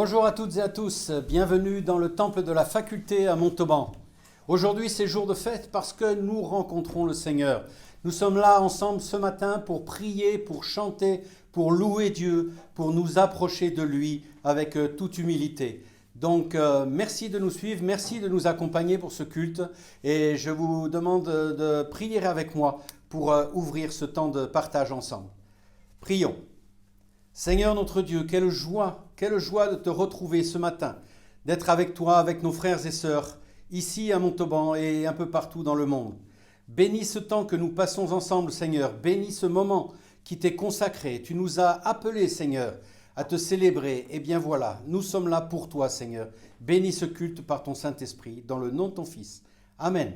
Bonjour à toutes et à tous, bienvenue dans le temple de la faculté à Montauban. Aujourd'hui c'est jour de fête parce que nous rencontrons le Seigneur. Nous sommes là ensemble ce matin pour prier, pour chanter, pour louer Dieu, pour nous approcher de lui avec toute humilité. Donc merci de nous suivre, merci de nous accompagner pour ce culte et je vous demande de prier avec moi pour ouvrir ce temps de partage ensemble. Prions. Seigneur notre Dieu, quelle joie de te retrouver ce matin, d'être avec toi, avec nos frères et sœurs, ici à Montauban et un peu partout dans le monde. Bénis ce temps que nous passons ensemble, Seigneur. Bénis ce moment qui t'est consacré. Tu nous as appelés, Seigneur, à te célébrer. Et bien voilà, nous sommes là pour toi, Seigneur. Bénis ce culte par ton Saint-Esprit, dans le nom de ton Fils. Amen.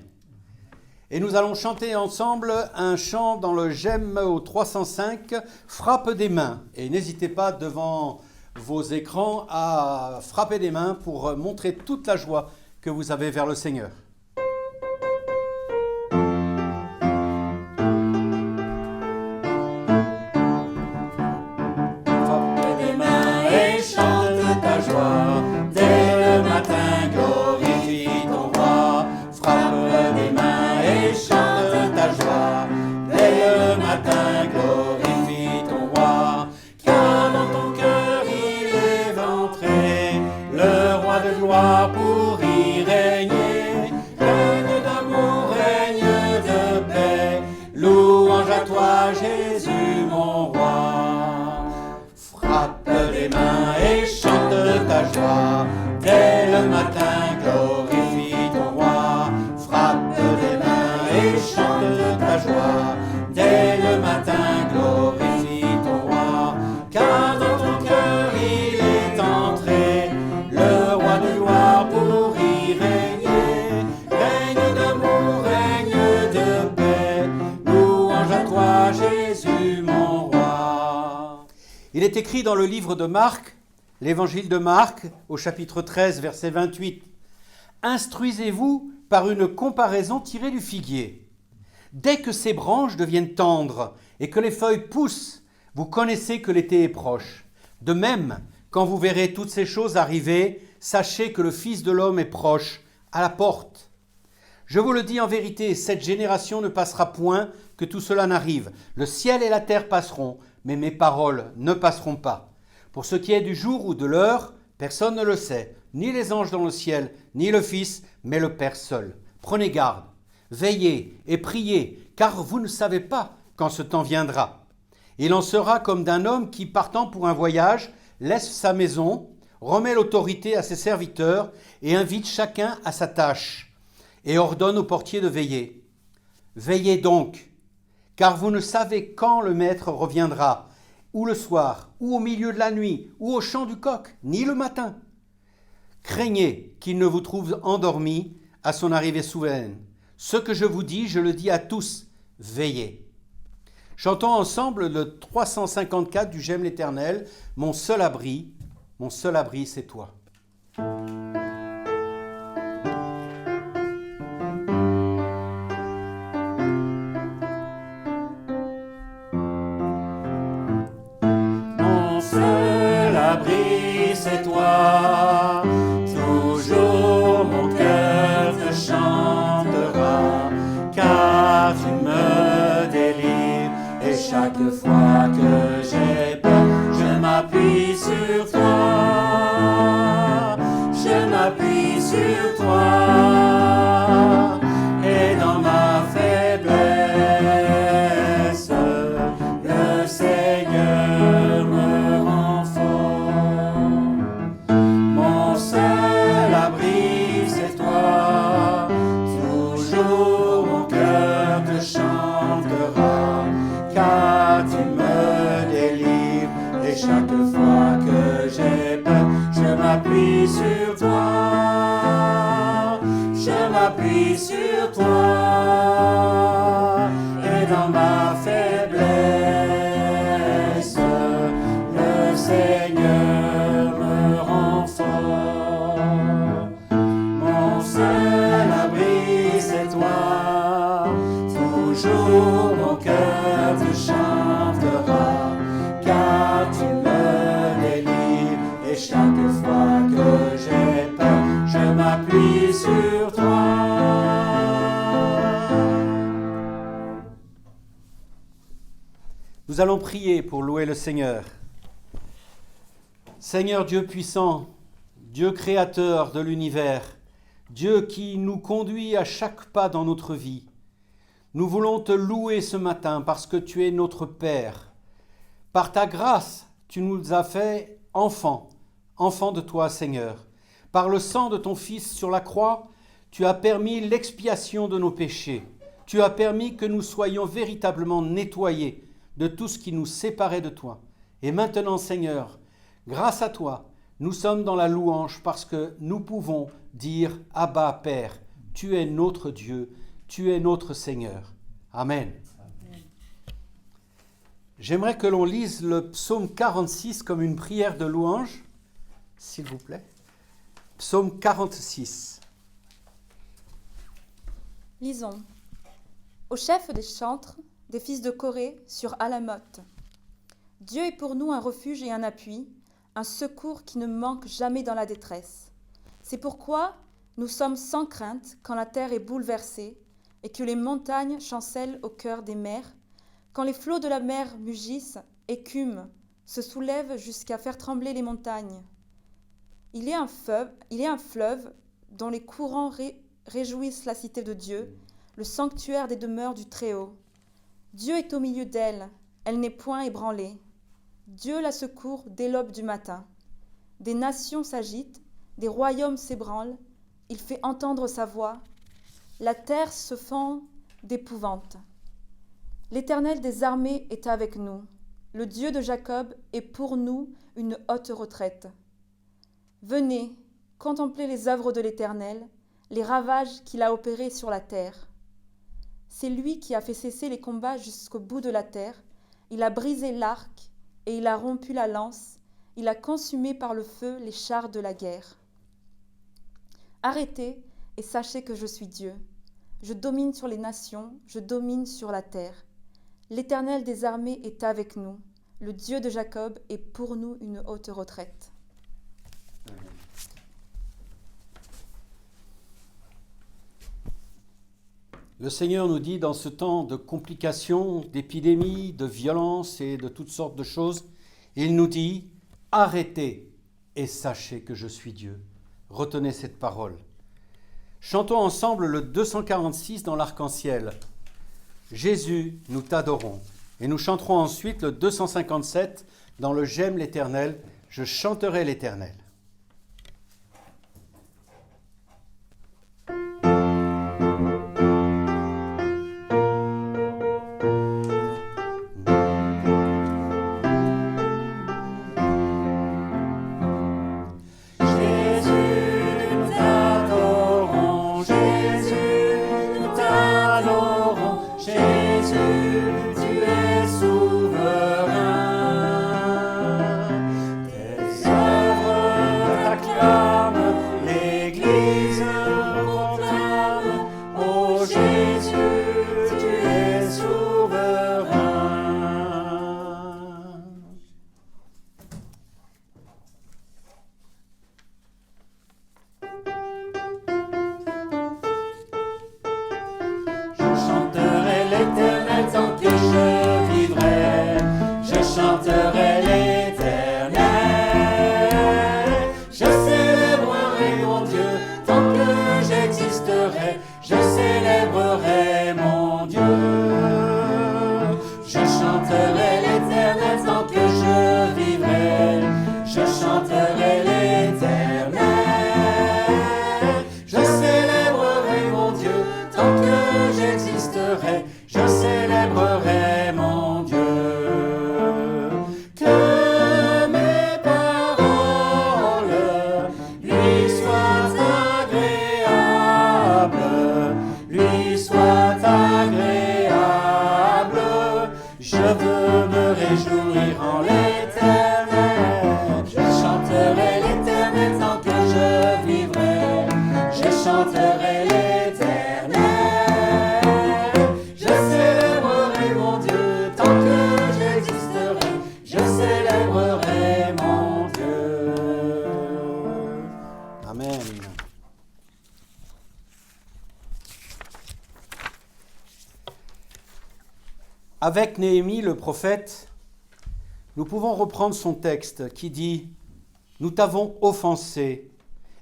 Et nous allons chanter ensemble un chant dans le J'aime au 305, Frappe des mains. Et n'hésitez pas devant vos écrans à frapper des mains pour montrer toute la joie que vous avez vers le Seigneur. Frappe des mains et chante ta joie, dès le matin glorifie ton roi. Frappe des mains et chante ta joie, dès le matin glorifie ton roi. Car dans ton cœur il est entré, le roi de gloire pour y régner. Règne d'amour, règne de paix, louange à toi Jésus mon roi. Frappe des mains et chante ta joie, dès le matin glorifie ton roi. Frappe des mains et chante ta joie, dès le matin glorifie ton roi. Car dans ton cœur il est entré, le roi de gloire pour y régner. Règne d'amour, règne de paix, louange à toi Jésus mon roi. Il est écrit dans le livre de Marc, l'évangile de Marc, au chapitre 13, verset 28. « Instruisez-vous par une comparaison tirée du figuier. Dès que ses branches deviennent tendres et que les feuilles poussent, vous connaissez que l'été est proche. De même, quand vous verrez toutes ces choses arriver, sachez que le Fils de l'homme est proche, à la porte. Je vous le dis en vérité, cette génération ne passera point que tout cela n'arrive. Le ciel et la terre passeront, mais mes paroles ne passeront pas. Pour ce qui est du jour ou de l'heure, personne ne le sait, ni les anges dans le ciel, ni le Fils, mais le Père seul. Prenez garde, veillez et priez, car vous ne savez pas quand ce temps viendra. Il en sera comme d'un homme qui, partant pour un voyage, laisse sa maison, remet l'autorité à ses serviteurs et invite chacun à sa tâche, et ordonne au portier de veiller. Veillez donc, car vous ne savez quand le maître reviendra, ou le soir, ou au milieu de la nuit, ou au chant du coq, ni le matin. Craignez qu'il ne vous trouve endormis à son arrivée soudaine. Ce que je vous dis, je le dis à tous, veillez. Chantons ensemble le 354 du J'aime l'Éternel, mon seul abri c'est toi. Mon seul abri c'est toi, toujours mon cœur te chantera, car tu me délivres et chaque fois que j'ai peur, je m'appuie sur toi, je m'appuie sur toi, et dans ma faiblesse, le Seigneur me rend fort. Mon seul abri c'est toi, toujours mon cœur te chantera, car tu me délivres et chaque fois que j'ai peur, je m'appuie sur toi, je m'appuie sur toi, et dans ma faiblesse, le Seigneur me rend fort. Mon seul abri c'est toi, toujours mon cœur te chantera, car tu me délivres et chaque fois Nous allons prier pour louer le Seigneur. Seigneur Dieu puissant, Dieu créateur de l'univers, Dieu qui nous conduit à chaque pas dans notre vie, nous voulons te louer ce matin parce que tu es notre Père. Par ta grâce, tu nous as fait enfants de toi, Seigneur. Par le sang de ton Fils sur la croix, tu as permis l'expiation de nos péchés. Tu as permis que nous soyons véritablement nettoyés de tout ce qui nous séparait de toi. Et maintenant, Seigneur, grâce à toi, nous sommes dans la louange parce que nous pouvons dire « Abba, Père, tu es notre Dieu, tu es notre Seigneur. » Amen. Amen. J'aimerais que l'on lise le psaume 46 comme une prière de louange, s'il vous plaît. Psaume 46. Lisons. Au chef des chantres, des fils de Corée, sur Alamoth. Dieu est pour nous un refuge et un appui, un secours qui ne manque jamais dans la détresse. C'est pourquoi nous sommes sans crainte quand la terre est bouleversée et que les montagnes chancellent au cœur des mers, quand les flots de la mer mugissent, écument, se soulèvent jusqu'à faire trembler les montagnes. Il est un fleuve dont les courants réjouissent la cité de Dieu, le sanctuaire des demeures du Très-Haut. Dieu est au milieu d'elle, elle n'est point ébranlée. Dieu la secourt dès l'aube du matin. Des nations s'agitent, des royaumes s'ébranlent, il fait entendre sa voix. La terre se fend d'épouvante. L'Éternel des armées est avec nous. Le Dieu de Jacob est pour nous une haute retraite. Venez, contemplez les œuvres de l'Éternel, les ravages qu'il a opérés sur la terre. C'est lui qui a fait cesser les combats jusqu'au bout de la terre. Il a brisé l'arc et il a rompu la lance. Il a consumé par le feu les chars de la guerre. Arrêtez et sachez que je suis Dieu. Je domine sur les nations, je domine sur la terre. L'Éternel des armées est avec nous. Le Dieu de Jacob est pour nous une haute retraite. Le Seigneur nous dit dans ce temps de complications, d'épidémies, de violences et de toutes sortes de choses, il nous dit « Arrêtez et sachez que je suis Dieu ». Retenez cette parole. Chantons ensemble le 246 dans l'arc-en-ciel. « Jésus, nous t'adorons ». Et nous chanterons ensuite le 257 dans le « J'aime l'Éternel, je chanterai l'Éternel ». Avec Néhémie, le prophète, nous pouvons reprendre son texte qui dit « Nous t'avons offensé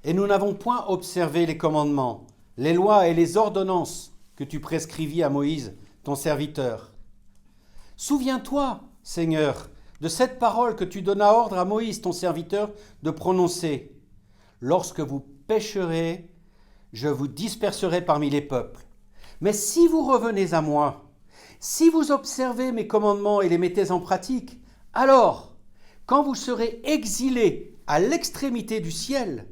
et nous n'avons point observé les commandements, les lois et les ordonnances que tu prescrivis à Moïse, ton serviteur. Souviens-toi, Seigneur, de cette parole que tu donnas ordre à Moïse, ton serviteur, de prononcer. Lorsque vous pécherez, je vous disperserai parmi les peuples. Mais si vous revenez à moi, si vous observez mes commandements et les mettez en pratique, alors, quand vous serez exilés à l'extrémité du ciel,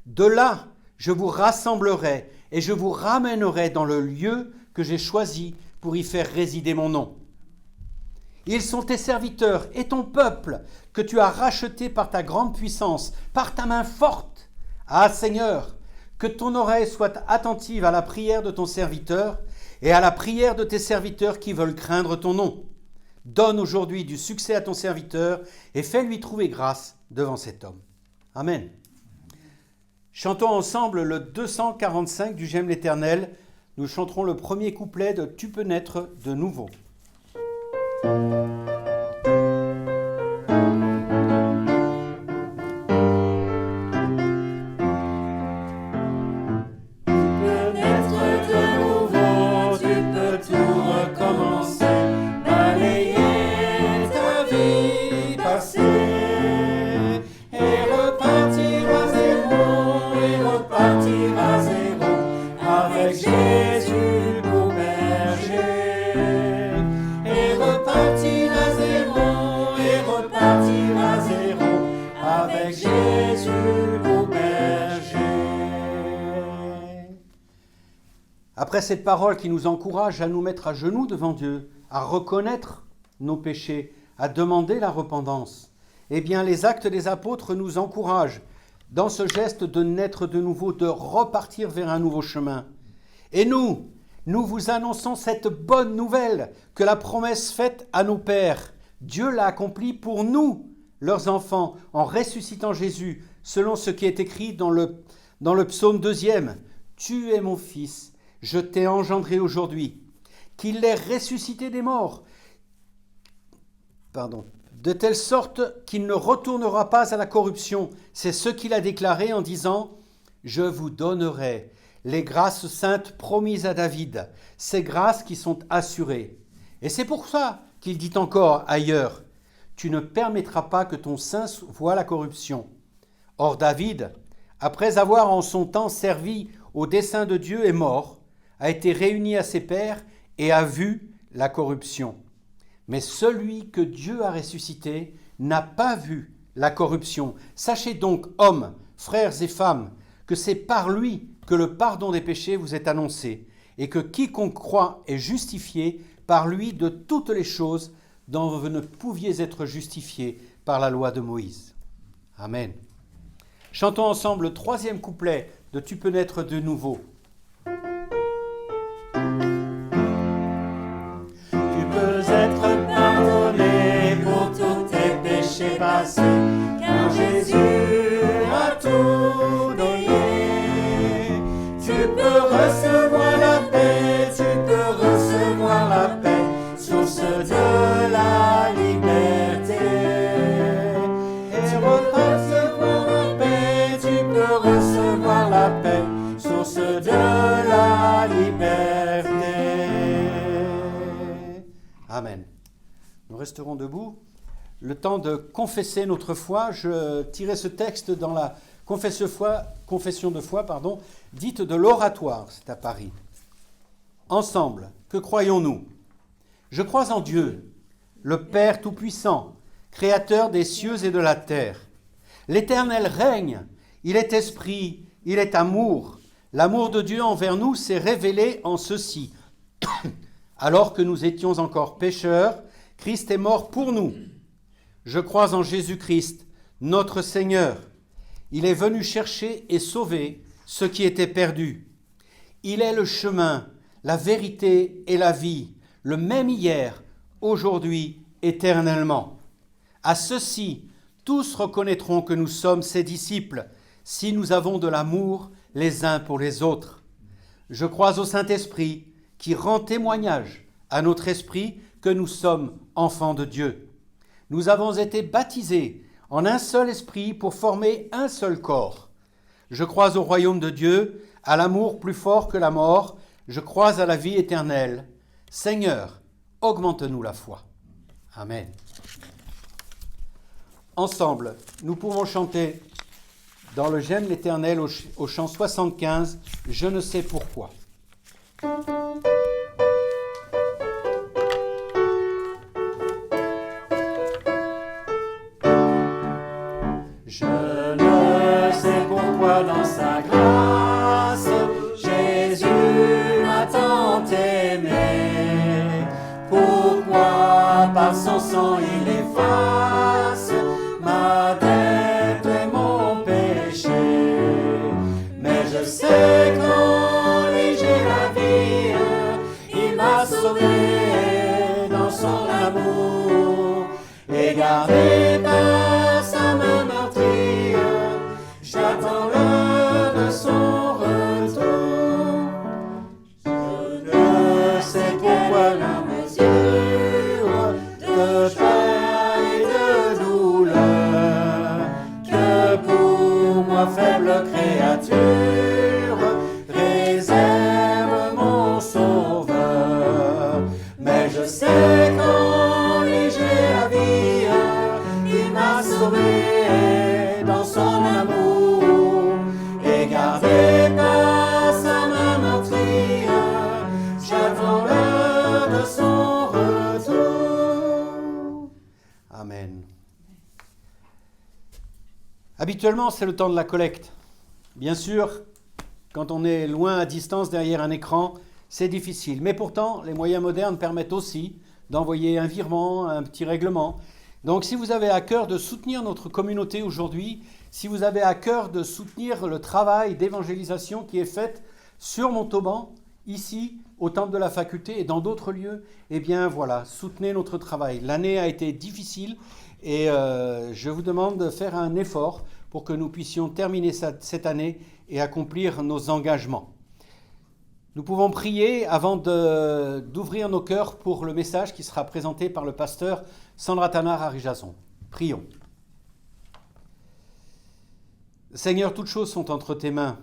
de là, je vous rassemblerai et je vous ramènerai dans le lieu que j'ai choisi pour y faire résider mon nom. Ils sont tes serviteurs et ton peuple que tu as racheté par ta grande puissance, par ta main forte. Ah Seigneur, que ton oreille soit attentive à la prière de ton serviteur et à la prière de tes serviteurs qui veulent craindre ton nom. Donne aujourd'hui du succès à ton serviteur et fais-lui trouver grâce devant cet homme. Amen. Chantons ensemble le 245 du J'aime l'Éternel. Nous chanterons le premier couplet de Tu peux naître de nouveau. Après cette parole qui nous encourage à nous mettre à genoux devant Dieu, à reconnaître nos péchés, à demander la repentance, eh bien les actes des apôtres nous encouragent dans ce geste de naître de nouveau, de repartir vers un nouveau chemin. Et nous vous annonçons cette bonne nouvelle que la promesse faite à nos pères, Dieu l'a accomplie pour nous, leurs enfants, en ressuscitant Jésus, selon ce qui est écrit dans le psaume 2e. « Tu es mon fils, je t'ai engendré aujourd'hui, qu'il l'ait ressuscité des morts, de telle sorte qu'il ne retournera pas à la corruption. » C'est ce qu'il a déclaré en disant « Je vous donnerai les grâces saintes promises à David, ces grâces qui sont assurées. » Et c'est pour ça qu'il dit encore ailleurs « Tu ne permettras pas que ton sein voie la corruption. » Or David, après avoir en son temps servi au dessein de Dieu, est mort, a été réuni à ses pairs et a vu la corruption. Mais celui que Dieu a ressuscité n'a pas vu la corruption. Sachez donc, hommes, frères et femmes, que c'est par lui que le pardon des péchés vous est annoncé, et que quiconque croit est justifié par lui de toutes les choses dont vous ne pouviez être justifiés par la loi de Moïse. Amen. Chantons ensemble le troisième couplet de Tu peux naître de nouveau. Passé, car Jésus a tout donné. Tu peux recevoir la paix, tu peux recevoir la paix, source de la liberté. Et recevoir la paix, tu peux recevoir la paix, source de la liberté. Amen. Nous resterons debout. Le temps de confesser notre foi, je tirais ce texte dans la confession de foi, dite de l'Oratoire, c'est à Paris. Ensemble, que croyons-nous ? Je crois en Dieu, le Père Tout-Puissant, Créateur des cieux et de la terre. L'Éternel règne, il est esprit, il est amour. L'amour de Dieu envers nous s'est révélé en ceci. Alors que nous étions encore pécheurs, Christ est mort pour nous. Je crois en Jésus-Christ, notre Seigneur. Il est venu chercher et sauver ceux qui étaient perdus. Il est le chemin, la vérité et la vie, le même hier, aujourd'hui, éternellement. À ceux-ci, tous reconnaîtront que nous sommes ses disciples, si nous avons de l'amour les uns pour les autres. Je crois au Saint-Esprit, qui rend témoignage à notre esprit que nous sommes enfants de Dieu. Nous avons été baptisés en un seul esprit pour former un seul corps. Je crois au royaume de Dieu, à l'amour plus fort que la mort. Je crois à la vie éternelle. Seigneur, augmente-nous la foi. Amen. Ensemble, nous pouvons chanter dans le J'aime l'Éternel au chant 75, « Je ne sais pourquoi ». Je ne sais pourquoi dans sa grâce, Jésus m'a tant aimé. Pourquoi par son sang il efface ma dette et mon péché. Mais je sais qu'en lui j'ai la vie, il m'a sauvé dans son amour et gardé par sa main meurtrie. J'attends l'heure de son retour. Je ne sais pourquoi la mesure de pain et de douleur que pour moi faible créature réserve mon sauveur. Mais je sais qu'en lui j'ai la vie, il m'a sauvé dans son amour et gardé par sa main meurtrie. J'attends l'heure de son retour. Amen. Habituellement, c'est le temps de la collecte. Bien sûr, quand on est loin à distance derrière un écran, c'est difficile. Mais pourtant, les moyens modernes permettent aussi d'envoyer un virement, un petit règlement. Donc si vous avez à cœur de soutenir notre communauté aujourd'hui, si vous avez à cœur de soutenir le travail d'évangélisation qui est fait sur Montauban, ici, au Temple de la Faculté et dans d'autres lieux, eh bien voilà, soutenez notre travail. L'année a été difficile et je vous demande de faire un effort pour que nous puissions terminer cette année et accomplir nos engagements. Nous pouvons prier avant d'ouvrir nos cœurs pour le message qui sera présenté par le pasteur Sandra Tanard à Rijason. Prions. Seigneur, toutes choses sont entre tes mains.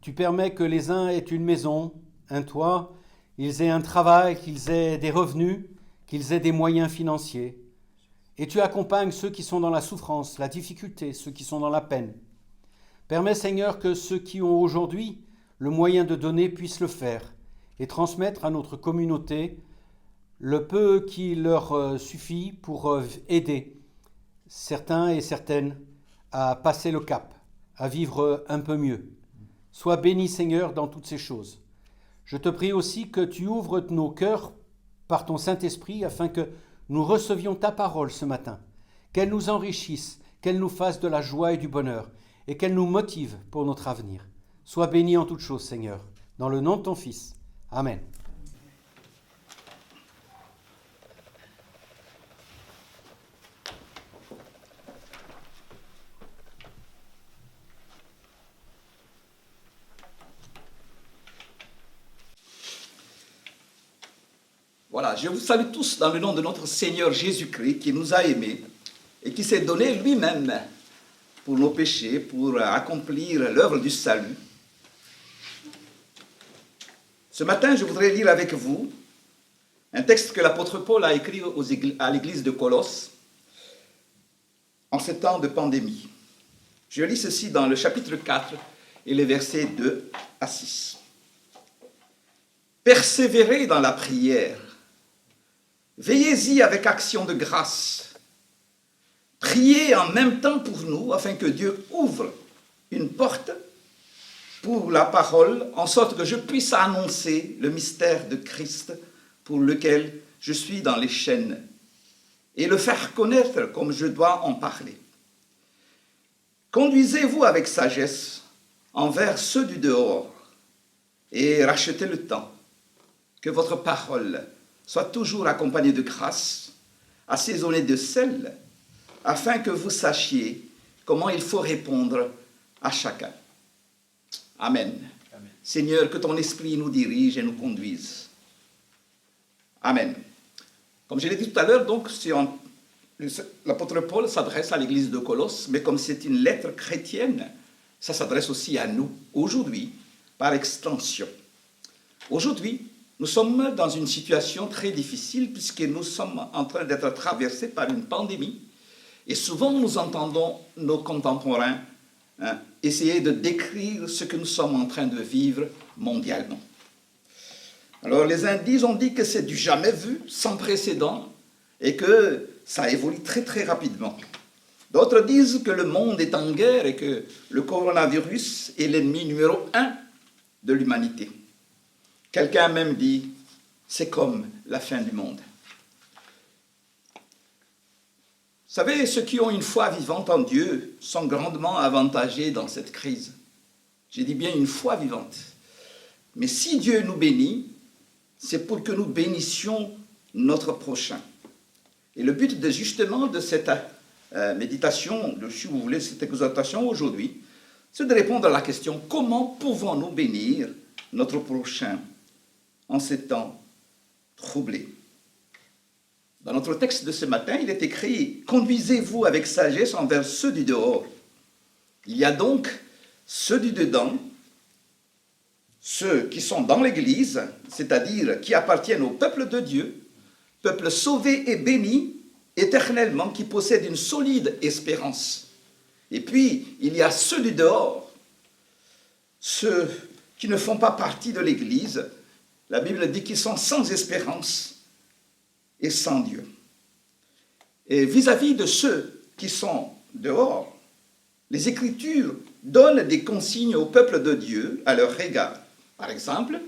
Tu permets que les uns aient une maison, un toit, ils aient un travail, qu'ils aient des revenus, qu'ils aient des moyens financiers. Et tu accompagnes ceux qui sont dans la souffrance, la difficulté, ceux qui sont dans la peine. Permets, Seigneur, que ceux qui ont aujourd'hui le moyen de donner puissent le faire et transmettre à notre communauté le peu qui leur suffit pour aider certains et certaines à passer le cap, à vivre un peu mieux. Sois béni, Seigneur, dans toutes ces choses. Je te prie aussi que tu ouvres nos cœurs par ton Saint-Esprit afin que nous recevions ta parole ce matin, qu'elle nous enrichisse, qu'elle nous fasse de la joie et du bonheur et qu'elle nous motive pour notre avenir. Sois béni en toutes choses, Seigneur, dans le nom de ton Fils. Amen. Voilà, je vous salue tous dans le nom de notre Seigneur Jésus-Christ qui nous a aimés et qui s'est donné lui-même pour nos péchés, pour accomplir l'œuvre du salut. Ce matin, je voudrais lire avec vous un texte que l'apôtre Paul a écrit à l'église de Colosse en ces temps de pandémie. Je lis ceci dans le chapitre 4 et les versets 2 à 6. Persévérez dans la prière. Veillez-y avec action de grâce. Priez en même temps pour nous, afin que Dieu ouvre une porte pour la parole, en sorte que je puisse annoncer le mystère de Christ pour lequel je suis dans les chaînes, et le faire connaître comme je dois en parler. Conduisez-vous avec sagesse envers ceux du dehors, et rachetez le temps, que votre parole soit toujours accompagnée de grâce, assaisonnée de sel, afin que vous sachiez comment il faut répondre à chacun. Amen. Amen. Seigneur, que ton esprit nous dirige et nous conduise. Amen. Comme je l'ai dit tout à l'heure, donc, c'est l'apôtre Paul s'adresse à l'église de Colosse, mais comme c'est une lettre chrétienne, ça s'adresse aussi à nous, aujourd'hui, par extension. Aujourd'hui, nous sommes dans une situation très difficile puisque nous sommes en train d'être traversés par une pandémie. Et souvent, nous entendons nos contemporains essayer de décrire ce que nous sommes en train de vivre mondialement. Alors, les indices ont dit que c'est du jamais vu, sans précédent, et que ça évolue très très rapidement. D'autres disent que le monde est en guerre et que le coronavirus est l'ennemi numéro 1 de l'humanité. Quelqu'un a même dit, c'est comme la fin du monde. Vous savez, ceux qui ont une foi vivante en Dieu sont grandement avantagés dans cette crise. J'ai dit bien une foi vivante. Mais si Dieu nous bénit, c'est pour que nous bénissions notre prochain. Et le but justement de cette méditation, si vous voulez, cette exhortation aujourd'hui, c'est de répondre à la question, comment pouvons-nous bénir notre prochain en ces temps troublés? Dans notre texte de ce matin, il est écrit « Conduisez-vous avec sagesse envers ceux du dehors ». Il y a donc ceux du dedans, ceux qui sont dans l'Église, c'est-à-dire qui appartiennent au peuple de Dieu, peuple sauvé et béni éternellement, qui possède une solide espérance. Et puis, il y a ceux du dehors, ceux qui ne font pas partie de l'Église. La Bible dit qu'ils sont sans espérance et sans Dieu. Et vis-à-vis de ceux qui sont dehors, les Écritures donnent des consignes au peuple de Dieu à leur égard. Par exemple,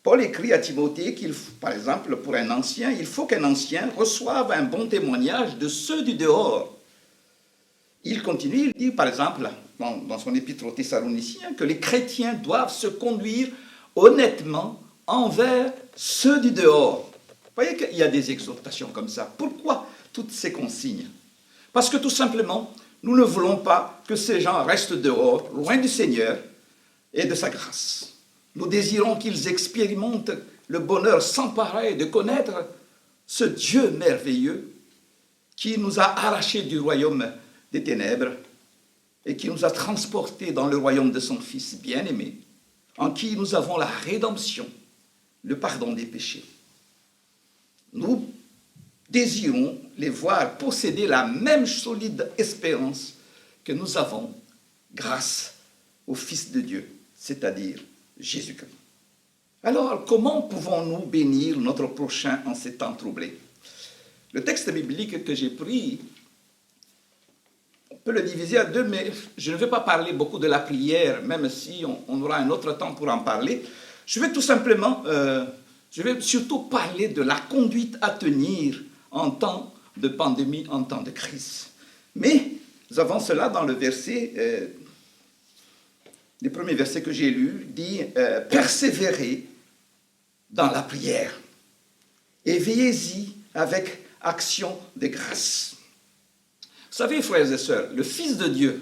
Paul écrit à Timothée par exemple, pour un ancien, il faut qu'un ancien reçoive un bon témoignage de ceux du dehors. Il continue, il dit par exemple, dans son épître aux Thessaloniciens, que les chrétiens doivent se conduire honnêtement envers ceux du dehors. Vous voyez qu'il y a des exhortations comme ça. Pourquoi toutes ces consignes? Parce que tout simplement, nous ne voulons pas que ces gens restent dehors, loin du Seigneur et de sa grâce. Nous désirons qu'ils expérimentent le bonheur sans pareil de connaître ce Dieu merveilleux qui nous a arrachés du royaume des ténèbres et qui nous a transportés dans le royaume de son Fils bien-aimé, en qui nous avons la rédemption, le pardon des péchés. Nous désirons les voir posséder la même solide espérance que nous avons grâce au Fils de Dieu, c'est-à-dire Jésus-Christ. Alors, comment pouvons-nous bénir notre prochain en ces temps troublés? Le texte biblique que j'ai pris, on peut le diviser à deux, mais je ne vais pas parler beaucoup de la prière, même si on aura un autre temps pour en parler. Je vais tout simplement... Je vais surtout parler de la conduite à tenir en temps de pandémie, en temps de crise. Mais nous avons cela dans le verset, les premiers versets que j'ai lus, dit « Persévérez dans la prière et veillez-y avec action de grâce. » Vous savez, frères et sœurs, le Fils de Dieu,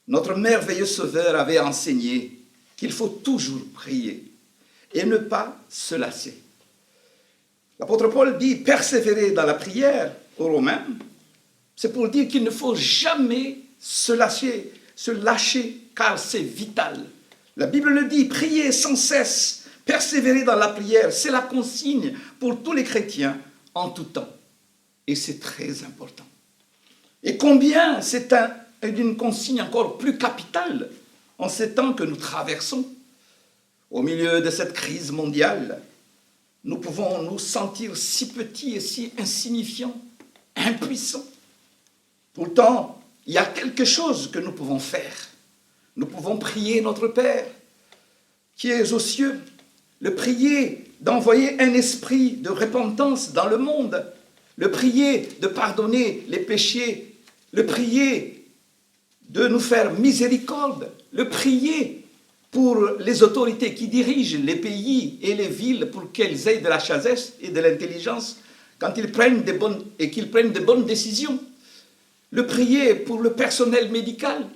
notre merveilleux Sauveur, avait enseigné qu'il faut toujours prier et ne pas se lasser. L'apôtre Paul dit persévérer dans la prière aux Romains, c'est pour dire qu'il ne faut jamais se lâcher, car c'est vital. La Bible le dit, prier sans cesse, persévérer dans la prière, c'est la consigne pour tous les chrétiens en tout temps. Et c'est très important. Et combien c'est une consigne encore plus capitale en ces temps que nous traversons. Au milieu de cette crise mondiale, nous pouvons nous sentir si petits et si insignifiants, impuissants. Pourtant, il y a quelque chose que nous pouvons faire. Nous pouvons prier notre Père, qui est aux cieux, le prier d'envoyer un esprit de repentance dans le monde, le prier de pardonner les péchés, le prier de nous faire miséricorde, le prier pour les autorités qui dirigent les pays et les villes pour qu'elles aient de la sagesse et de l'intelligence quand ils prennent qu'ils prennent de bonnes décisions. Le prier pour le personnel médical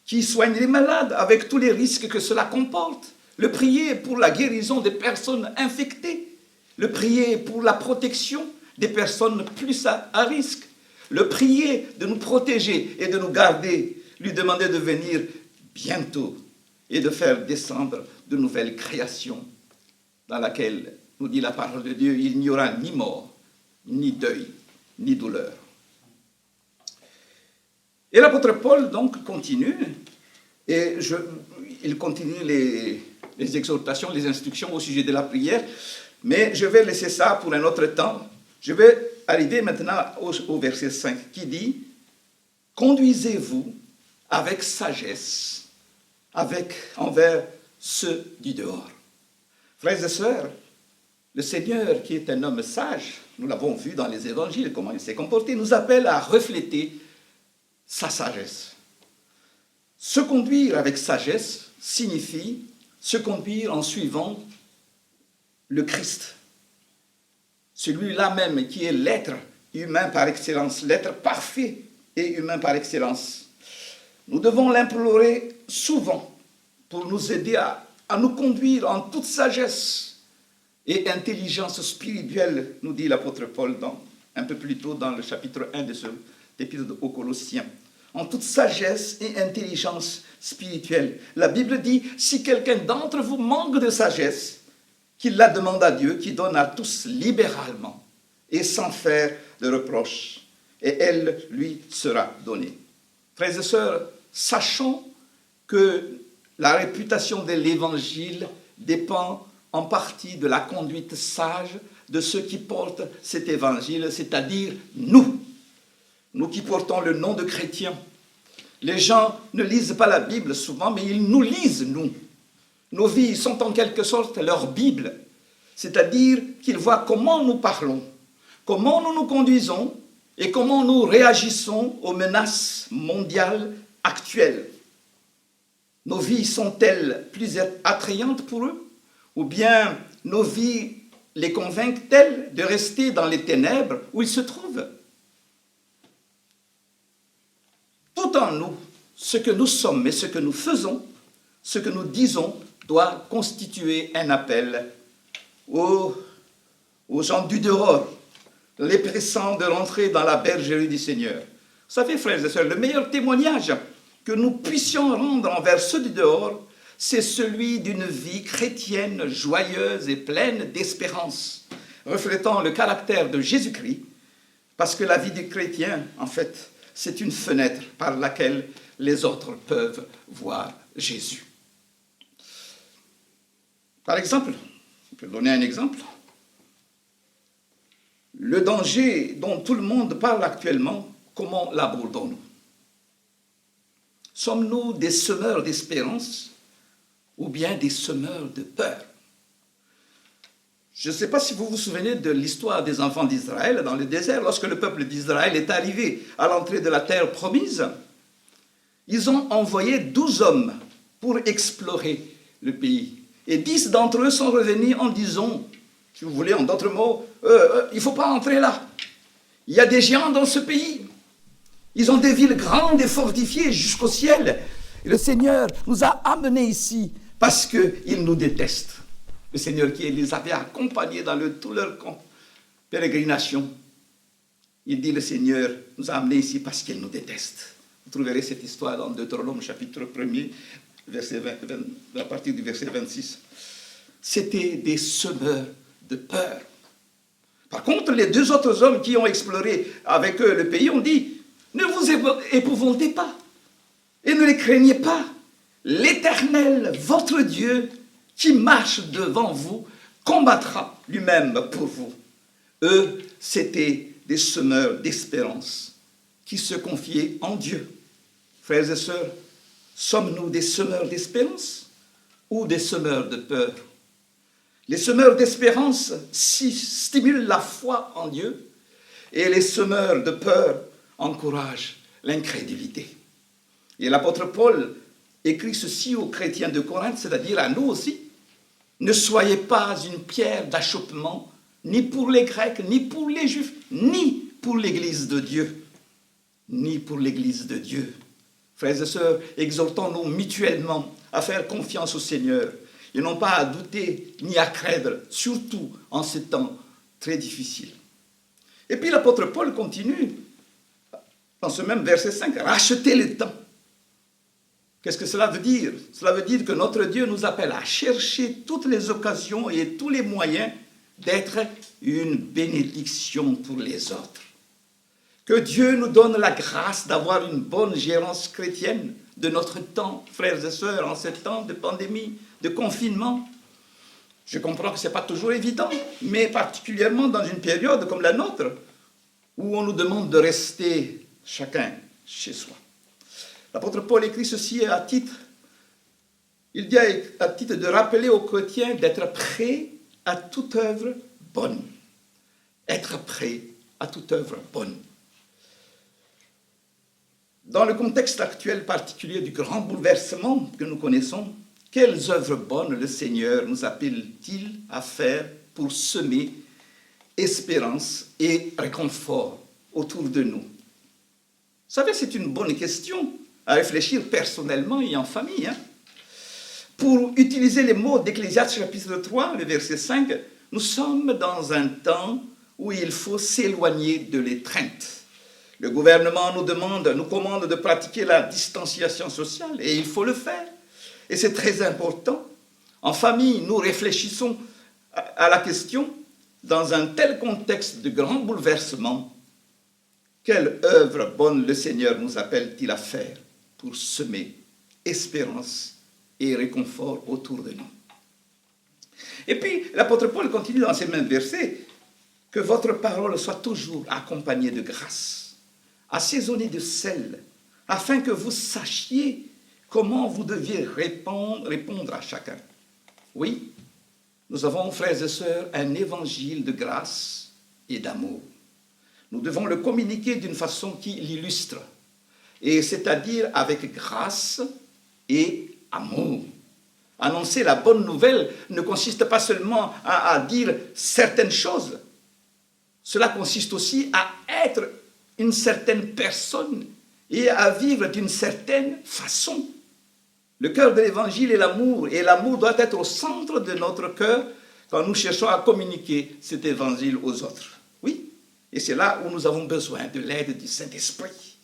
qui soigne les malades avec tous les risques que cela comporte. Le prier pour la guérison des personnes infectées. Le prier pour la protection des personnes plus à risque, le prier de nous protéger et de nous garder, lui demander de venir bientôt et de faire descendre de nouvelles créations dans laquelle, nous dit la parole de Dieu, il n'y aura ni mort, ni deuil, ni douleur. Et l'apôtre Paul donc continue, et il continue les exhortations, les instructions au sujet de la prière, mais je vais laisser ça pour un autre temps. Je vais arriver maintenant au verset 5 qui dit « Conduisez-vous avec sagesse envers ceux du dehors. » Frères et sœurs, le Seigneur, qui est un homme sage, nous l'avons vu dans les évangiles, comment il s'est comporté, nous appelle à refléter sa sagesse. Se conduire avec sagesse signifie se conduire en suivant le Christ. Celui-là même qui est l'être humain par excellence, l'être parfait et humain par excellence. Nous devons l'implorer souvent pour nous aider à nous conduire en toute sagesse et intelligence spirituelle, nous dit l'apôtre Paul un peu plus tôt dans le chapitre 1 de cet épisode aux Colossiens. En toute sagesse et intelligence spirituelle. La Bible dit, si quelqu'un d'entre vous manque de sagesse, qu'il la demande à Dieu, qui donne à tous libéralement et sans faire de reproche, et elle lui sera donnée. Frères et sœurs, sachons que la réputation de l'Évangile dépend en partie de la conduite sage de ceux qui portent cet Évangile, c'est-à-dire nous qui portons le nom de chrétiens. Les gens ne lisent pas la Bible souvent, mais ils nous lisent, nous. Nos vies sont en quelque sorte leur Bible, c'est-à-dire qu'ils voient comment nous parlons, comment nous nous conduisons et comment nous réagissons aux menaces mondiales actuelles. Nos vies sont-elles plus attrayantes pour eux? Ou bien nos vies les convainquent-elles de rester dans les ténèbres où ils se trouvent? Tout en nous, ce que nous sommes et ce que nous faisons, ce que nous disons, doit constituer un appel aux gens du dehors, les pressant de rentrer dans la bergerie du Seigneur. Vous savez, frères et sœurs, le meilleur témoignage que nous puissions rendre envers ceux du dehors, c'est celui d'une vie chrétienne joyeuse et pleine d'espérance, reflétant le caractère de Jésus-Christ, parce que la vie du chrétien, en fait, c'est une fenêtre par laquelle les autres peuvent voir Jésus. Par exemple, je peux donner un exemple. Le danger dont tout le monde parle actuellement, comment l'abordons-nous? Sommes-nous des semeurs d'espérance ou bien des semeurs de peur? Je ne sais pas si vous vous souvenez de l'histoire des enfants d'Israël dans le désert. Lorsque le peuple d'Israël est arrivé à l'entrée de la terre promise, ils ont envoyé 12 hommes pour explorer le pays. Et 10 d'entre eux sont revenus en disant, si vous voulez, en d'autres mots, il ne faut pas entrer là. Il y a des géants dans ce pays. Ils ont des villes grandes et fortifiées jusqu'au ciel. Et le Seigneur nous a amenés ici parce qu'il nous déteste. Le Seigneur qui les avait accompagnés dans toute leur pérégrination. Il dit, le Seigneur nous a amenés ici parce qu'il nous déteste. Vous trouverez cette histoire dans Deutéronome chapitre 1er, à partir du verset 26. C'était des semeurs de peur. Par contre, les 2 autres hommes qui ont exploré avec eux le pays ont dit, ne vous épouvantez pas et ne les craignez pas. L'Éternel, votre Dieu, qui marche devant vous, combattra lui-même pour vous. Eux, c'étaient des semeurs d'espérance qui se confiaient en Dieu. Frères et sœurs, sommes-nous des semeurs d'espérance ou des semeurs de peur? Les semeurs d'espérance stimulent la foi en Dieu et les semeurs de peur encouragent l'incrédulité. Et l'apôtre Paul écrit ceci aux chrétiens de Corinthe, c'est-à-dire à nous aussi. Ne soyez pas une pierre d'achoppement, ni pour les Grecs, ni pour les Juifs, ni pour l'Église de Dieu. Ni pour l'Église de Dieu. Frères et sœurs, exhortons-nous mutuellement à faire confiance au Seigneur et non pas à douter ni à craindre, surtout en ces temps très difficiles. Et puis l'apôtre Paul continue dans ce même verset 5, racheter le temps. Qu'est-ce que cela veut dire? Cela veut dire que notre Dieu nous appelle à chercher toutes les occasions et tous les moyens d'être une bénédiction pour les autres. Que Dieu nous donne la grâce d'avoir une bonne gérance chrétienne de notre temps, frères et sœurs, en ce temps de pandémie, de confinement. Je comprends que ce n'est pas toujours évident, mais particulièrement dans une période comme la nôtre, où on nous demande de rester chacun chez soi. L'apôtre Paul écrit ceci à titre, il dit à titre de rappeler aux chrétiens d'être prêts à toute œuvre bonne. Être prêt à toute œuvre bonne. Dans le contexte actuel particulier du grand bouleversement que nous connaissons, quelles œuvres bonnes le Seigneur nous appelle-t-il à faire pour semer espérance et réconfort autour de nous? Vous savez, c'est une bonne question à réfléchir personnellement et en famille. Pour utiliser les mots d'Ecclésiaste chapitre 3, le verset 5, nous sommes dans un temps où il faut s'éloigner de l'étreinte. Le gouvernement nous commande de pratiquer la distanciation sociale et il faut le faire. Et c'est très important. En famille, nous réfléchissons à la question, dans un tel contexte de grand bouleversement, quelle œuvre bonne le Seigneur nous appelle-t-il à faire pour semer espérance et réconfort autour de nous? Et puis, l'apôtre Paul continue dans ces mêmes versets, que votre parole soit toujours accompagnée de grâce, assaisonnée de sel, afin que vous sachiez comment vous deviez répondre à chacun. Oui, nous avons, frères et sœurs, un évangile de grâce et d'amour. Nous devons le communiquer d'une façon qui l'illustre, et c'est-à-dire avec grâce et amour. Annoncer la bonne nouvelle ne consiste pas seulement à dire certaines choses. Cela consiste aussi à être une certaine personne et à vivre d'une certaine façon. Le cœur de l'évangile est l'amour, et l'amour doit être au centre de notre cœur quand nous cherchons à communiquer cet évangile aux autres. Oui, et c'est là où nous avons besoin de l'aide du Saint-Esprit.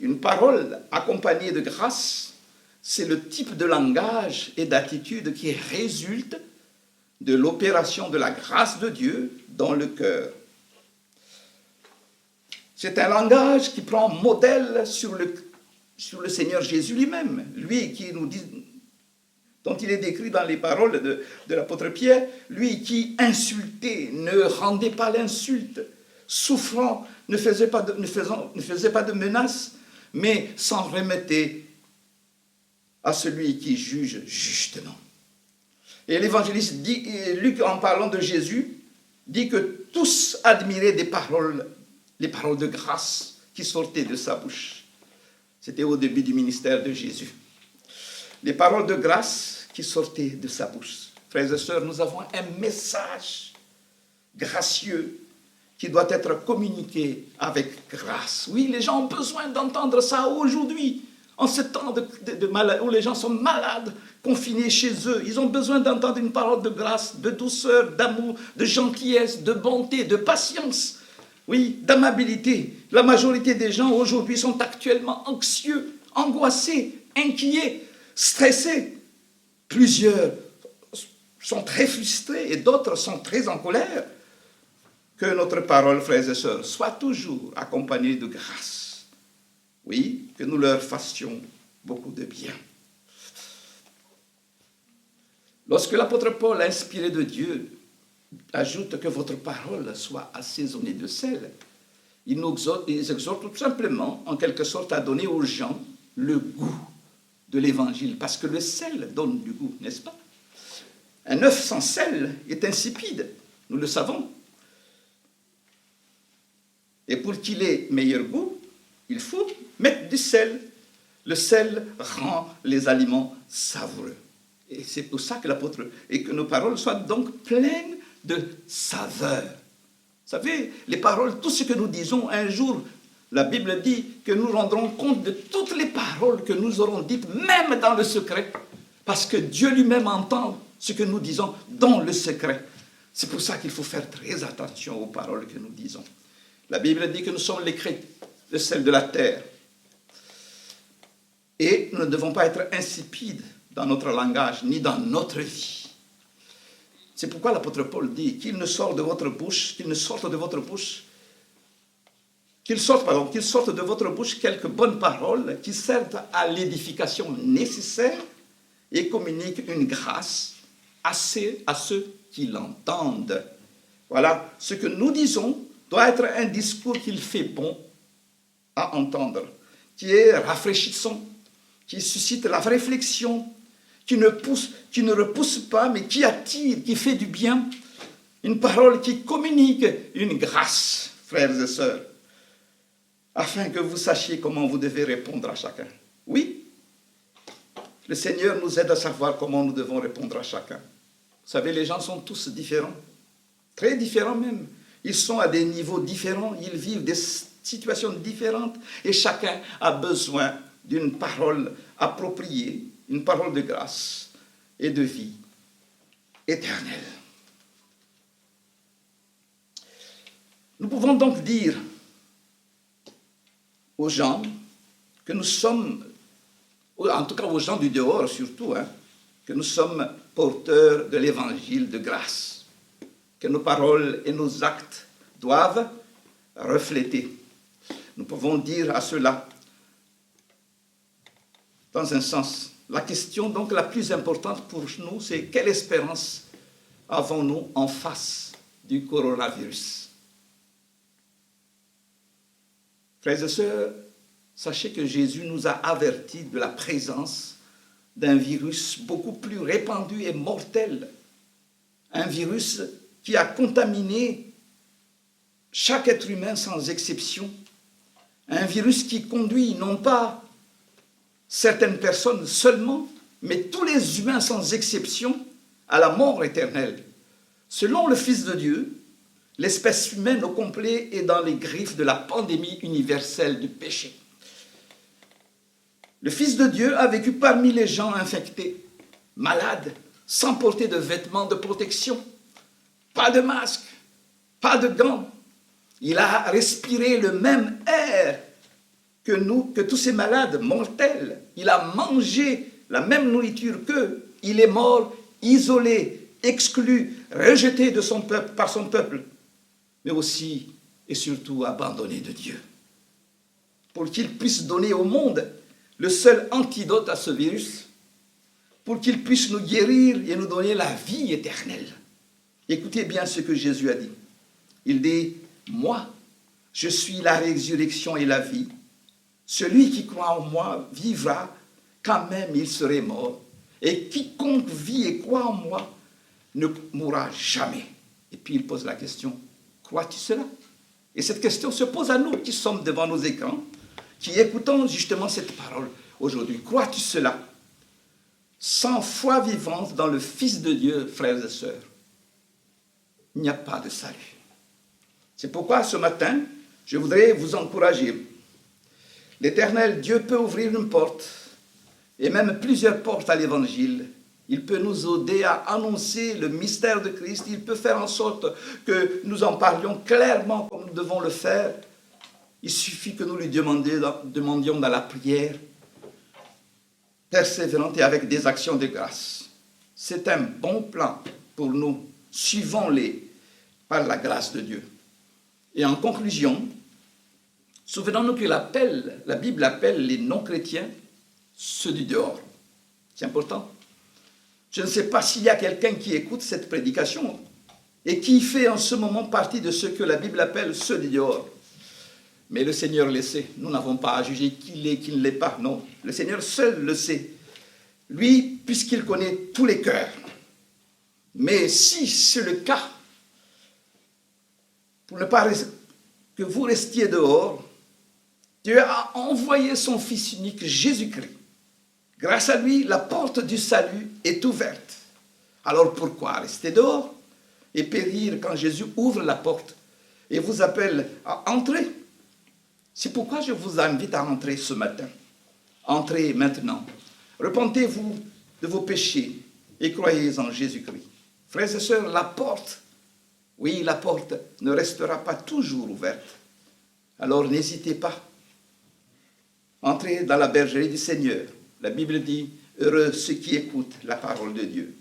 Une parole accompagnée de grâce, c'est le type de langage et d'attitude qui résulte de l'opération de la grâce de Dieu dans le cœur. C'est un langage qui prend modèle sur le Seigneur Jésus lui-même, lui qui nous dit, dont il est décrit dans les paroles de l'apôtre Pierre, lui qui insultait, ne rendait pas l'insulte, souffrant, ne faisait pas de menaces, mais s'en remettait à celui qui juge justement. Et l'évangéliste dit, Luc, en parlant de Jésus, dit que tous admiraient les paroles de grâce qui sortaient de sa bouche. C'était au début du ministère de Jésus. Les paroles de grâce qui sortaient de sa bouche. Frères et sœurs, nous avons un message gracieux qui doit être communiqué avec grâce. Oui, les gens ont besoin d'entendre ça aujourd'hui. En ce temps où les gens sont malades, confinés chez eux, ils ont besoin d'entendre une parole de grâce, de douceur, d'amour, de gentillesse, de bonté, de patience, oui, d'amabilité. La majorité des gens aujourd'hui sont actuellement anxieux, angoissés, inquiets, stressés. Plusieurs sont très frustrés et d'autres sont très en colère. Que notre parole, frères et sœurs, soit toujours accompagnée de grâce. Oui, que nous leur fassions beaucoup de bien. Lorsque l'apôtre Paul, inspiré de Dieu, ajoute que votre parole soit assaisonnée de sel, il nous exhorte tout simplement, en quelque sorte, à donner aux gens le goût de l'évangile, parce que le sel donne du goût, n'est-ce pas? Un œuf sans sel est insipide, nous le savons. Et pour qu'il ait meilleur goût, il faut mettre du sel. Le sel rend les aliments savoureux. Et c'est pour ça que l'apôtre, et que nos paroles soient donc pleines de saveur. Vous savez, les paroles, tout ce que nous disons, un jour, la Bible dit que nous rendrons compte de toutes les paroles que nous aurons dites, même dans le secret, parce que Dieu lui-même entend ce que nous disons dans le secret. C'est pour ça qu'il faut faire très attention aux paroles que nous disons. La Bible dit que nous sommes les crêtes de celle de la terre. Et nous ne devons pas être insipides dans notre langage, ni dans notre vie. C'est pourquoi l'apôtre Paul dit qu'il ne sorte de votre bouche, qu'il sorte de votre bouche quelques bonnes paroles qui servent à l'édification nécessaire et communiquent une grâce à ceux qui l'entendent. Voilà, ce que nous disons doit être un discours qu'il fait bon à entendre, qui est rafraîchissant, qui suscite la réflexion, qui ne repousse pas, mais qui attire, qui fait du bien. Une parole qui communique une grâce, frères et sœurs, afin que vous sachiez comment vous devez répondre à chacun. Oui, le Seigneur nous aide à savoir comment nous devons répondre à chacun. Vous savez, les gens sont tous différents, très différents même. Ils sont à des niveaux différents, ils vivent des situations différentes et chacun a besoin d'une parole appropriée, une parole de grâce et de vie éternelle. Nous pouvons donc dire aux gens que nous sommes, en tout cas aux gens du dehors surtout, que nous sommes porteurs de l'évangile de grâce, que nos paroles et nos actes doivent refléter. Nous pouvons dire à cela, dans un sens, la question donc la plus importante pour nous, c'est quelle espérance avons-nous en face du coronavirus? Frères et sœurs, sachez que Jésus nous a avertis de la présence d'un virus beaucoup plus répandu et mortel, un virus qui a contaminé chaque être humain sans exception, un virus qui conduit non pas certaines personnes seulement, mais tous les humains sans exception à la mort éternelle. Selon le Fils de Dieu, l'espèce humaine au complet est dans les griffes de la pandémie universelle du péché. Le Fils de Dieu a vécu parmi les gens infectés, malades, sans porter de vêtements de protection, pas de masque, pas de gants. Il a respiré le même air que nous, que tous ces malades mortels. Il a mangé la même nourriture qu'eux. Il est mort, isolé, exclu, rejeté de son peuple, par son peuple, mais aussi et surtout abandonné de Dieu. Pour qu'il puisse donner au monde le seul antidote à ce virus, pour qu'il puisse nous guérir et nous donner la vie éternelle. Écoutez bien ce que Jésus a dit. Il dit, « Moi, je suis la résurrection et la vie. Celui qui croit en moi vivra quand même il serait mort. Et quiconque vit et croit en moi ne mourra jamais. » Et puis il pose la question, crois-tu cela? Et cette question se pose à nous qui sommes devant nos écrans, qui écoutons justement cette parole aujourd'hui. Crois-tu cela? Sans foi vivante dans le Fils de Dieu, frères et sœurs, il n'y a pas de salut. C'est pourquoi ce matin, je voudrais vous encourager. L'Éternel Dieu peut ouvrir une porte, et même plusieurs portes à l'Évangile. Il peut nous aider à annoncer le mystère de Christ. Il peut faire en sorte que nous en parlions clairement comme nous devons le faire. Il suffit que nous lui demandions dans la prière, persévérante et avec des actions de grâce. C'est un bon plan pour nous. Suivons-les par la grâce de Dieu. Et en conclusion, souvenons-nous que la Bible appelle les non-chrétiens ceux du dehors. C'est important. Je ne sais pas s'il y a quelqu'un qui écoute cette prédication et qui fait en ce moment partie de ceux que la Bible appelle ceux du dehors. Mais le Seigneur le sait. Nous n'avons pas à juger qui l'est, qui ne l'est pas. Non, le Seigneur seul le sait. Lui, puisqu'il connaît tous les cœurs. Mais si c'est le cas, pour ne pas que vous restiez dehors, Dieu a envoyé son Fils unique, Jésus-Christ. Grâce à lui, la porte du salut est ouverte. Alors pourquoi rester dehors et périr quand Jésus ouvre la porte et vous appelle à entrer? C'est pourquoi je vous invite à entrer ce matin. Entrez maintenant. Repentez-vous de vos péchés et croyez en Jésus-Christ. Frères et sœurs, la porte, oui, la porte ne restera pas toujours ouverte. Alors n'hésitez pas. Entrez dans la bergerie du Seigneur. La Bible dit, heureux ceux qui écoutent la parole de Dieu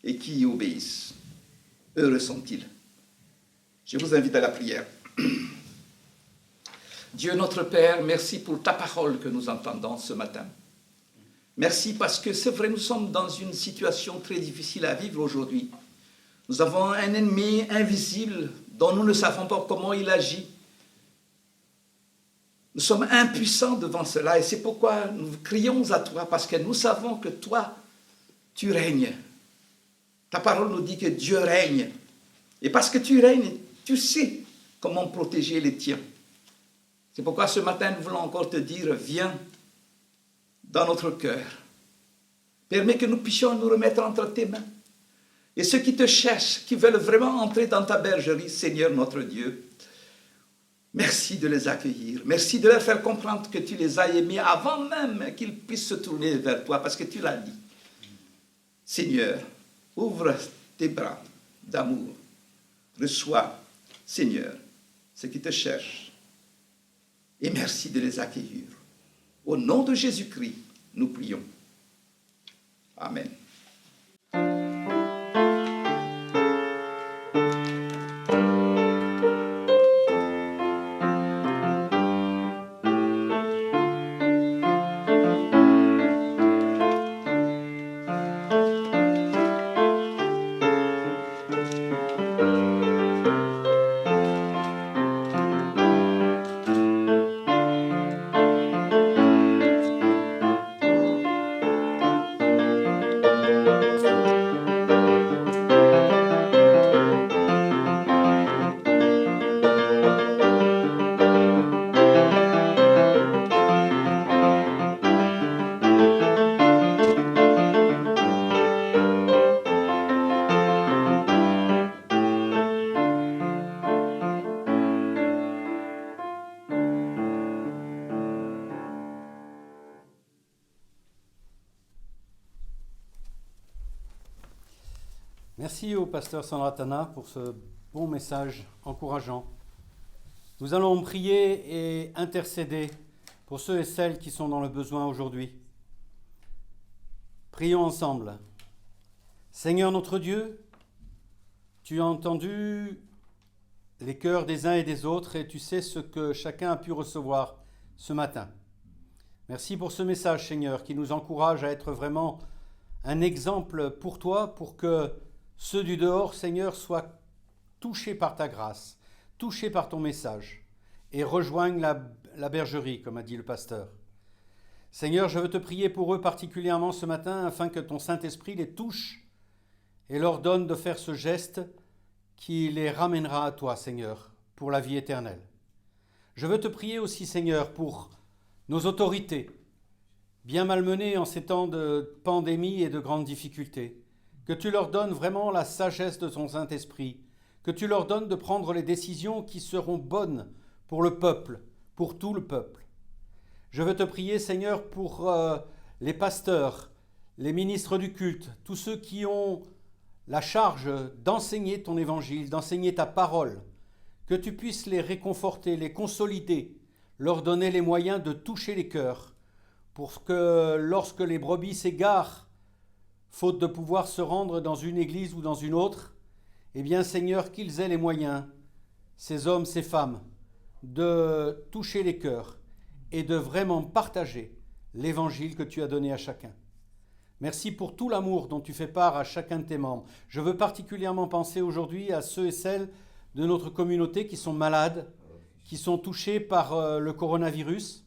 et qui y obéissent. Heureux sont-ils. Je vous invite à la prière. Dieu notre Père, merci pour ta parole que nous entendons ce matin. Merci parce que c'est vrai, nous sommes dans une situation très difficile à vivre aujourd'hui. Nous avons un ennemi invisible dont nous ne savons pas comment il agit. Nous sommes impuissants devant cela et c'est pourquoi nous crions à toi parce que nous savons que toi, tu règnes. Ta parole nous dit que Dieu règne. Et parce que tu règnes, tu sais comment protéger les tiens. C'est pourquoi ce matin, nous voulons encore te dire, viens dans notre cœur. Permets que nous puissions nous remettre entre tes mains. Et ceux qui te cherchent, qui veulent vraiment entrer dans ta bergerie, Seigneur notre Dieu, merci de les accueillir. Merci de leur faire comprendre que tu les as aimés avant même qu'ils puissent se tourner vers toi, parce que tu l'as dit. Seigneur, ouvre tes bras d'amour. Reçois, Seigneur, ceux qui te cherchent. Et merci de les accueillir. Au nom de Jésus-Christ, nous prions. Amen. Merci au pasteur Sandra Tana pour ce bon message encourageant. Nous allons prier et intercéder pour ceux et celles qui sont dans le besoin aujourd'hui. Prions ensemble. Seigneur notre Dieu, tu as entendu les cœurs des uns et des autres et tu sais ce que chacun a pu recevoir ce matin. Merci pour ce message, Seigneur, qui nous encourage à être vraiment un exemple pour toi, pour que ceux du dehors, Seigneur, soient touchés par ta grâce, touchés par ton message et rejoignent la bergerie, comme a dit le pasteur. Seigneur, je veux te prier pour eux particulièrement ce matin afin que ton Saint-Esprit les touche et leur donne de faire ce geste qui les ramènera à toi, Seigneur, pour la vie éternelle. Je veux te prier aussi, Seigneur, pour nos autorités, bien malmenées en ces temps de pandémie et de grandes difficultés. Que tu leur donnes vraiment la sagesse de ton Saint-Esprit, que tu leur donnes de prendre les décisions qui seront bonnes pour le peuple, pour tout le peuple. Je veux te prier, Seigneur, pour les pasteurs, les ministres du culte, tous ceux qui ont la charge d'enseigner ton évangile, d'enseigner ta parole, que tu puisses les réconforter, les consolider, leur donner les moyens de toucher les cœurs, pour que lorsque les brebis s'égarent, faute de pouvoir se rendre dans une église ou dans une autre, eh bien, Seigneur, qu'ils aient les moyens, ces hommes, ces femmes, de toucher les cœurs et de vraiment partager l'évangile que tu as donné à chacun. Merci pour tout l'amour dont tu fais part à chacun de tes membres. Je veux particulièrement penser aujourd'hui à ceux et celles de notre communauté qui sont malades, qui sont touchés par le coronavirus,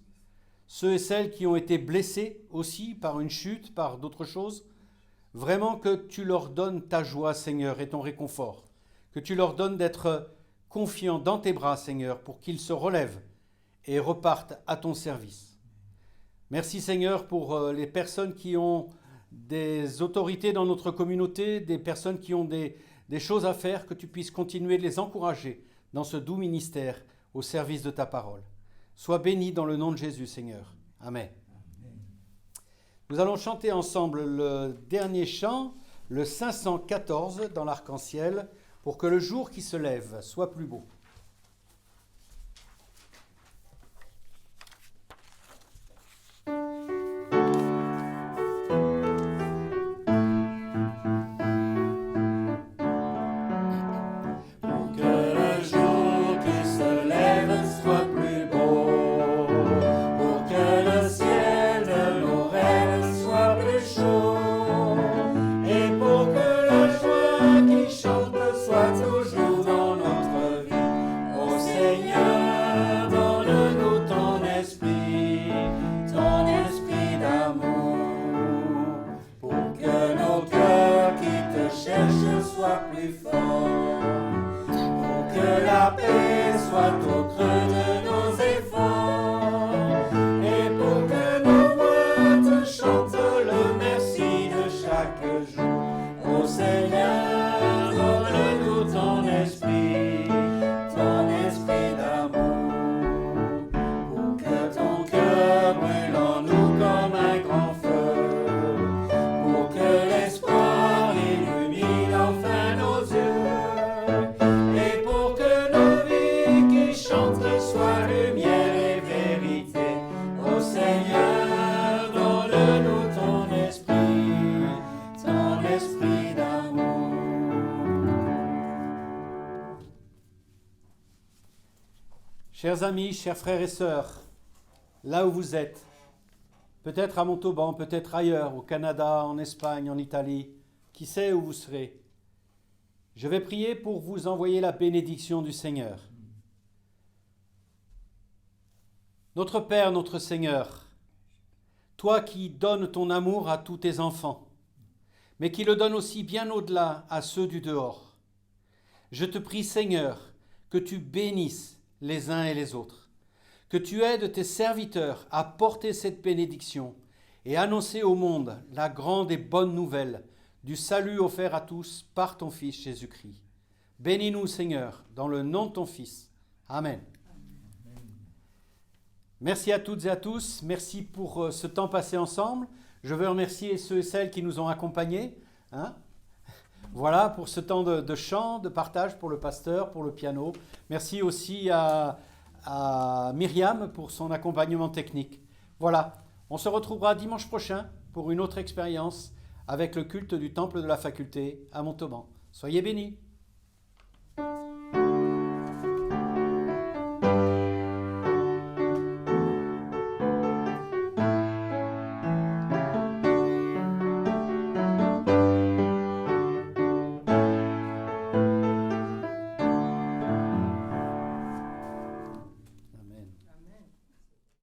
ceux et celles qui ont été blessés aussi par une chute, par d'autres choses. Vraiment que tu leur donnes ta joie, Seigneur, et ton réconfort. Que tu leur donnes d'être confiants dans tes bras, Seigneur, pour qu'ils se relèvent et repartent à ton service. Merci, Seigneur, pour les personnes qui ont des autorités dans notre communauté, des personnes qui ont des choses à faire, que tu puisses continuer de les encourager dans ce doux ministère au service de ta parole. Sois béni dans le nom de Jésus, Seigneur. Amen. Nous allons chanter ensemble le dernier chant, le 514 dans l'arc-en-ciel, pour que le jour qui se lève soit plus beau. la paix soit au creux de nos efforts, et pour que nos voix te chantent le merci de chaque jour. Ô Seigneur, donne-nous ton esprit d'amour, pour que ton cœur brûle en nous comme un grand feu, pour que l'espoir illumine enfin nos yeux, et pour que nos vies qui chantent soient lumière et vérité. Ô Seigneur, donne-nous ton esprit d'amour. Chers amis, chers frères et sœurs, là où vous êtes, peut-être à Montauban, peut-être ailleurs, au Canada, en Espagne, en Italie, qui sait où vous serez, je vais prier pour vous envoyer la bénédiction du Seigneur. Notre Père, notre Seigneur, toi qui donnes ton amour à tous tes enfants, mais qui le donnes aussi bien au-delà à ceux du dehors, je te prie, Seigneur, que tu bénisses les uns et les autres, que tu aides tes serviteurs à porter cette bénédiction et annoncer au monde la grande et bonne nouvelle du salut offert à tous par ton Fils Jésus-Christ. Bénis-nous, Seigneur, dans le nom de ton Fils. Amen. Merci à toutes et à tous. Merci pour ce temps passé ensemble. Je veux remercier ceux et celles qui nous ont accompagnés. Voilà, pour ce temps de chant, de partage, pour le pasteur, pour le piano. Merci aussi à Myriam pour son accompagnement technique. Voilà, on se retrouvera dimanche prochain pour une autre expérience avec le culte du Temple de la Faculté à Montauban. Soyez bénis.